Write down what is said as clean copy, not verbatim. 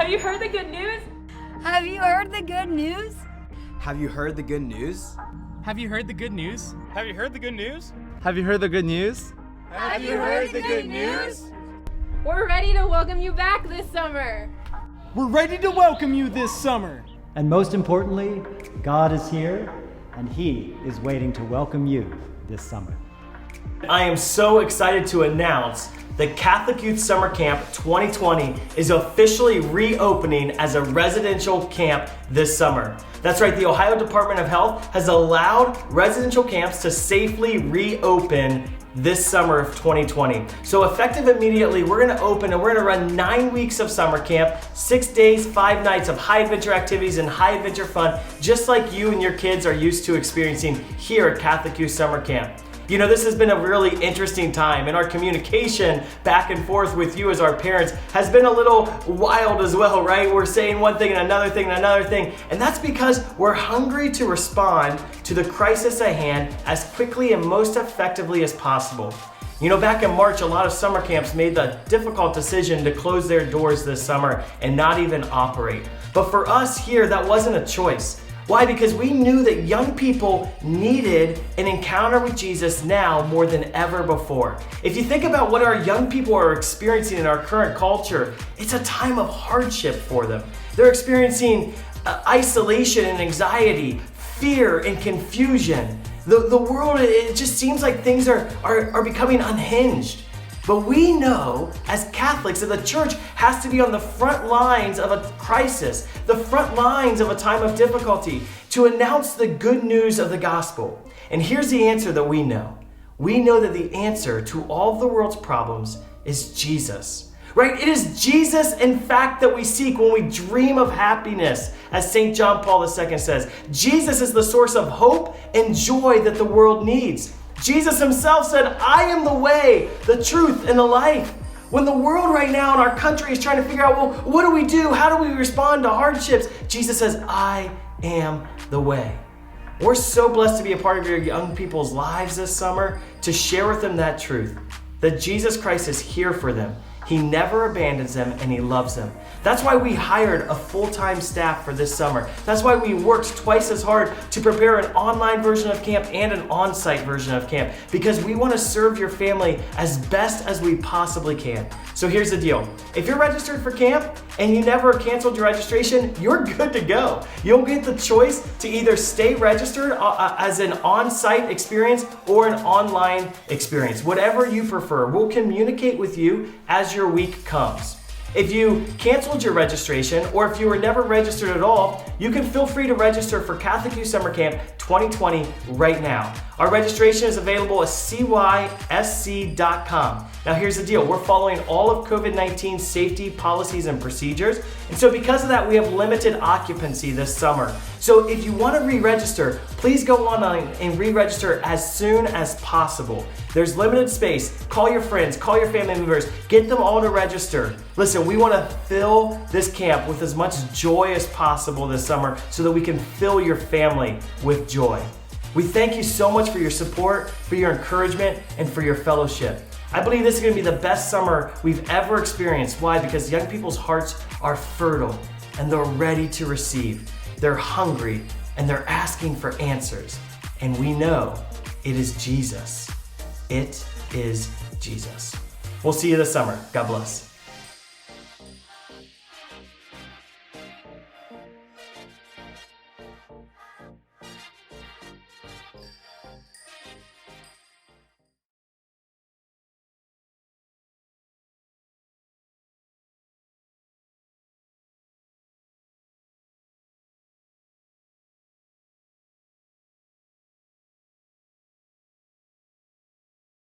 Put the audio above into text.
Have you heard the good news? Have you heard the good news? Have you heard the good news? Have you heard the good news? Have you heard the good news? Have you heard the good news? Have you heard the good news? We're ready to welcome you back this summer. We're ready to welcome you this summer. And most importantly, God is here, and He is waiting to welcome you this summer. I am so excited to announce that Catholic Youth Summer Camp 2020 is officially reopening as a residential camp this summer. That's right, the Ohio Department of Health has allowed residential camps to safely reopen this summer of 2020. So effective immediately, we're gonna open and we're gonna run 9 weeks of summer camp, 6 days, 5 nights of high adventure activities and high adventure fun, just like you and your kids are used to experiencing here at Catholic Youth Summer Camp. You know, this has been a really interesting time, and our communication back and forth with you as our parents has been a little wild as well, right? We're saying one thing and another thing and another thing, and that's because we're hungry to respond to the crisis at hand as quickly and most effectively as possible. You know, back in March, a lot of summer camps made the difficult decision to close their doors this summer and not even operate. But for us here, that wasn't a choice. Why? Because we knew that young people needed an encounter with Jesus now more than ever before. If you think about what our young people are experiencing in our current culture, it's a time of hardship for them. They're experiencing isolation and anxiety, fear and confusion. The world, it just seems like things are becoming unhinged. But we know as Catholics that the church has to be on the front lines of a crisis, the front lines of a time of difficulty, to announce the good news of the gospel. And here's the answer that we know. We know that the answer to all of the world's problems is Jesus. Right? It is Jesus, in fact, that we seek when we dream of happiness, as St. John Paul II says. Jesus is the source of hope and joy that the world needs. Jesus himself said, I am the way, the truth, and the life. When the world right now in our country is trying to figure out, well, what do we do? How do we respond to hardships? Jesus says, I am the way. We're so blessed to be a part of your young people's lives this summer, to share with them that truth, that Jesus Christ is here for them. He never abandons them, and He loves them. That's why we hired a full-time staff for this summer. That's why we worked twice as hard to prepare an online version of camp and an on-site version of camp, because we want to serve your family as best as we possibly can. So here's the deal. If you're registered for camp and you never canceled your registration, you're good to go. You'll get the choice to either stay registered as an on-site experience or an online experience. Whatever you prefer, we'll communicate with you as your week comes. If you canceled your registration, or if you were never registered at all, you can feel free to register for Catholic Youth Summer Camp 2020 right now. Our registration is available at cysc.com. Now here's the deal. We're following all of COVID-19 safety policies and procedures. And so because of that, we have limited occupancy this summer. So if you want to re-register, please go online and re-register as soon as possible. There's limited space. Call your friends, call your family members, get them all to register. Listen, we want to fill this camp with as much joy as possible this summer so that we can fill your family with joy. We thank you so much for your support, for your encouragement, and for your fellowship. I believe this is going to be the best summer we've ever experienced. Why? Because young people's hearts are fertile and they're ready to receive. They're hungry and they're asking for answers. And we know it is Jesus. It is Jesus. We'll see you this summer. God bless.